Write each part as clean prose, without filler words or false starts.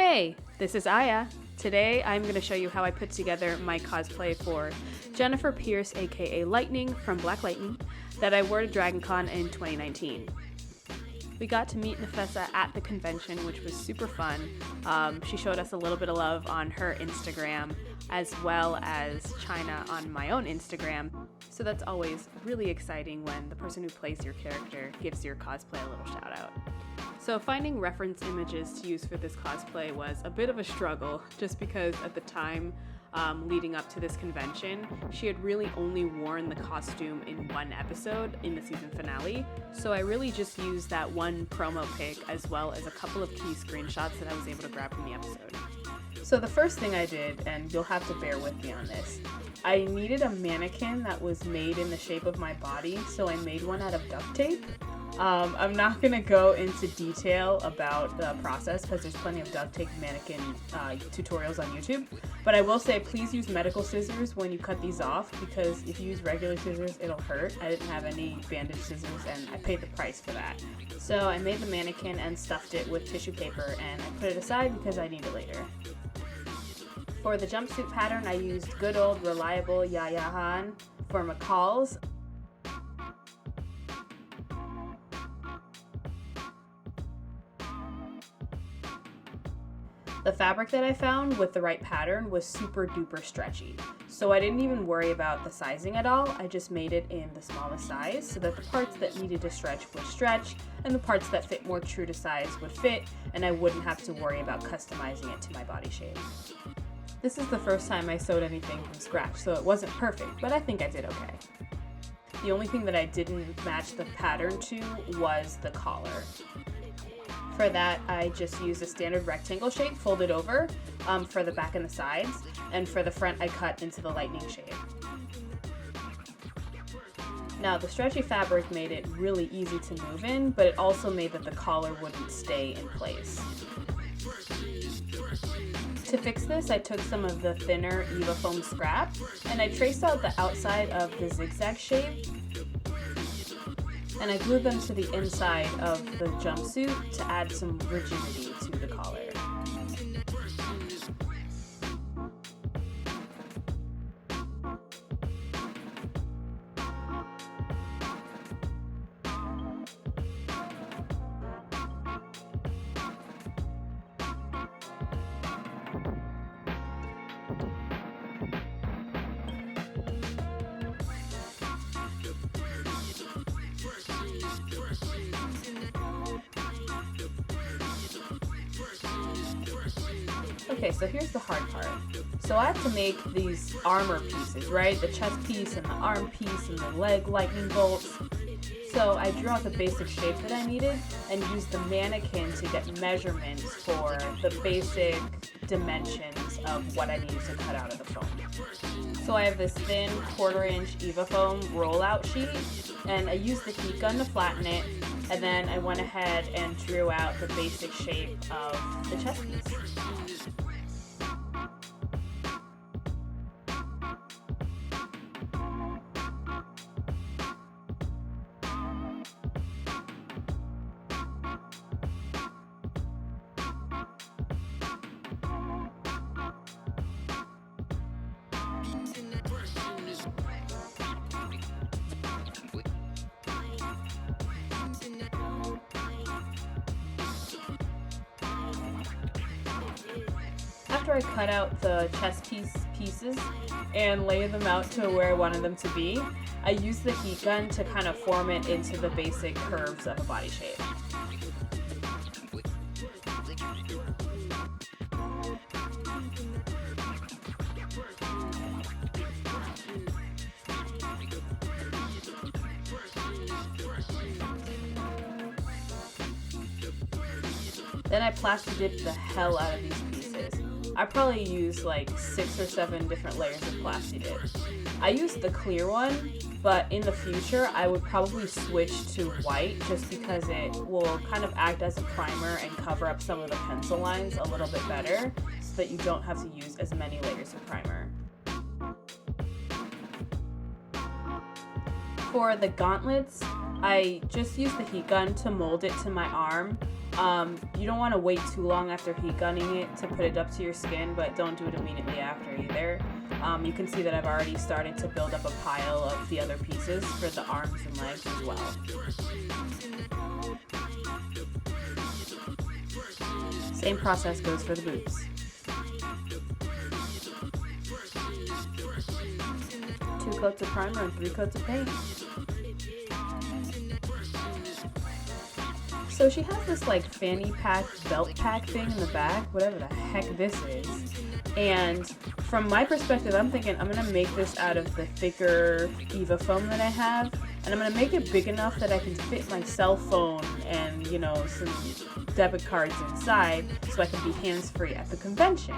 Hey, this is Aya. Today I'm going to show you how I put together my cosplay for Jennifer Pierce, aka Lightning from Black Lightning, that I wore to DragonCon in 2019. We got to meet Nafessa at the convention, which was super fun. She showed us a little bit of love on her Instagram, as well as China on my own Instagram. So that's always really exciting when the person who plays your character gives your cosplay a little shout out. So finding reference images to use for this cosplay was a bit of a struggle, just because at the time leading up to this convention, she had really only worn the costume in one episode in the season finale. So I really just used that one promo pic as well as a couple of key screenshots that I was able to grab from the episode. So the first thing I did, and you'll have to bear with me on this, I needed a mannequin that was made in the shape of my body, so I made one out of duct tape. I'm not going to go into detail about the process because there's plenty of duct tape mannequin tutorials on YouTube, but I will say please use medical scissors when you cut these off, because if you use regular scissors it'll hurt. I didn't have any bandage scissors and I paid the price for that. So I made the mannequin and stuffed it with tissue paper and I put it aside because I need it later. For the jumpsuit pattern I used good old reliable Yaya Han for McCall's. The fabric that I found with the right pattern was super duper stretchy, so I didn't even worry about the sizing at all. I just made it in the smallest size so that the parts that needed to stretch would stretch and the parts that fit more true to size would fit, and I wouldn't have to worry about customizing it to my body shape. This is the first time I sewed anything from scratch, so it wasn't perfect, but I think I did okay. The only thing that I didn't match the pattern to was the collar. For that, I just used a standard rectangle shape folded over for the back and the sides, and for the front I cut into the lightning shape. Now the stretchy fabric made it really easy to move in, but it also made that the collar wouldn't stay in place. To fix this, I took some of the thinner Eva foam scrap and I traced out the outside of the zigzag shape, and I glued them to the inside of the jumpsuit to add some rigidity to the collar. Okay, so here's the hard part. So I have to make these armor pieces, right? The chest piece and the arm piece and the leg lightning bolts. So I drew out the basic shape that I needed and used the mannequin to get measurements for the basic dimensions of what I needed to cut out of the foam. So I have this thin 1/4 inch Eva foam rollout sheet, and I used the heat gun to flatten it, and then I went ahead and drew out the basic shape of the chest piece. After I cut out the chest pieces and laid them out to where I wanted them to be, I used the heat gun to kind of form it into the basic curves of a body shape. Then I plastic dipped the hell out of these pieces. I probably used like 6 or 7 different layers of plasti dip. I used the clear one, but in the future I would probably switch to white just because it will kind of act as a primer and cover up some of the pencil lines a little bit better so that you don't have to use as many layers of primer. For the gauntlets, I just used the heat gun to mold it to my arm You don't want to wait too long after heat gunning it to put it up to your skin, but don't do it immediately after either. You can see that I've already started to build up a pile of the other pieces for the arms and legs as well. Same process goes for the boots. 2 coats of primer and 3 coats of paint. So she has this like fanny pack, belt pack thing in the back, whatever the heck this is. And from my perspective, I'm thinking I'm gonna make this out of the thicker Eva foam that I have, and I'm gonna make it big enough that I can fit my cell phone and, you know, some debit cards inside so I can be hands-free at the convention,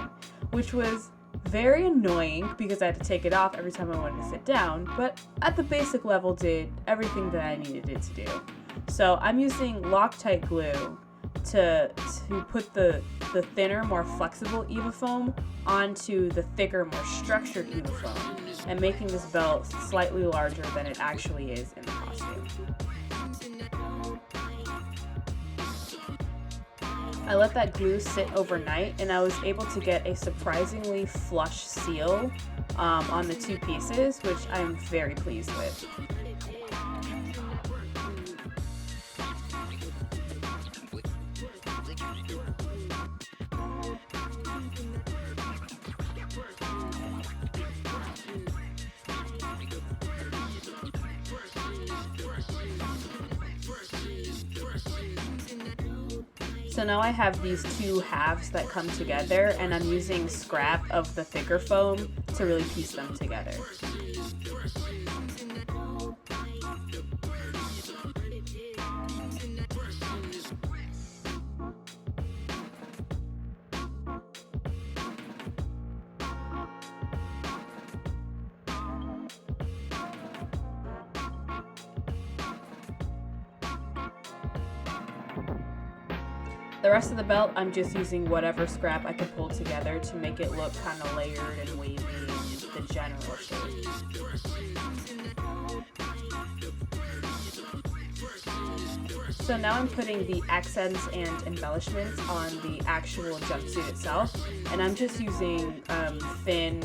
which was very annoying because I had to take it off every time I wanted to sit down, but at the basic level did everything that I needed it to do. So I'm using Loctite glue to put the thinner, more flexible Eva foam onto the thicker, more structured Eva foam, and making this belt slightly larger than it actually is in the costume. I let that glue sit overnight, and I was able to get a surprisingly flush seal on the 2 pieces, which I'm very pleased with. So now I have these 2 halves that come together, and I'm using scrap of the thicker foam to really piece them together. The rest of the belt, I'm just using whatever scrap I could pull together to make it look kind of layered and wavy in the general shape. So now I'm putting the accents and embellishments on the actual jumpsuit itself, and I'm just using thin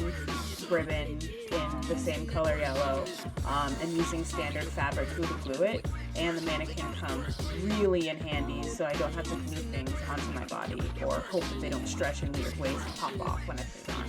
ribbon in the same color yellow, and using standard fabric glue to glue it, and the mannequin comes really in handy so I don't have to glue things onto my body or hope that they don't stretch in weird ways and pop off when I put it on.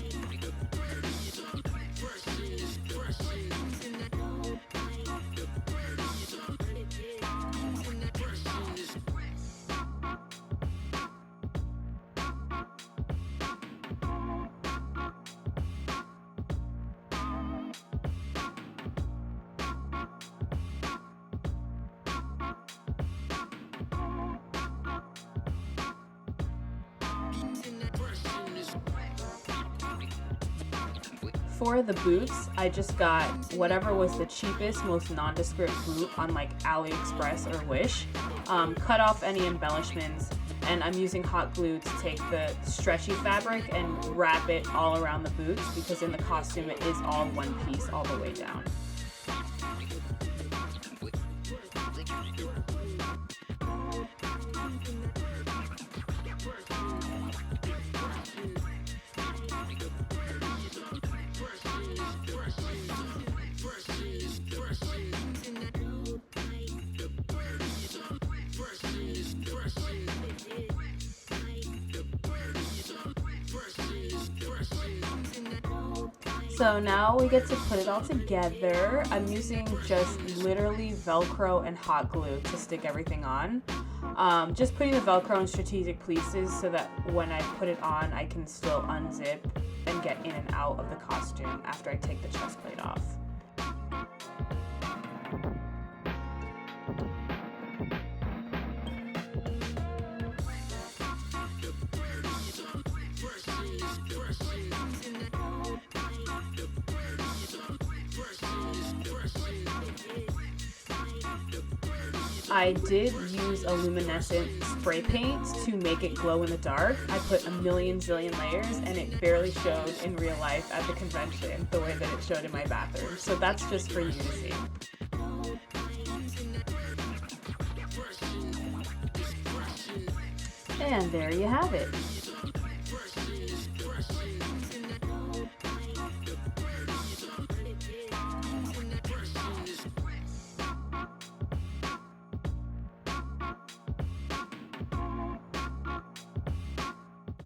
For the boots, I just got whatever was the cheapest, most nondescript boot on like AliExpress or Wish, cut off any embellishments, and I'm using hot glue to take the stretchy fabric and wrap it all around the boots because in the costume it is all one piece all the way down. So now we get to put it all together. I'm using just literally Velcro and hot glue to stick everything on. Just putting the Velcro in strategic places so that when I put it on, I can still unzip and get in and out of the costume after I take the chest plate off. I did use a luminescent spray paint to make it glow in the dark. I put a million zillion layers and it barely showed in real life at the convention the way that it showed in my bathroom. So that's just for you to see. And there you have it.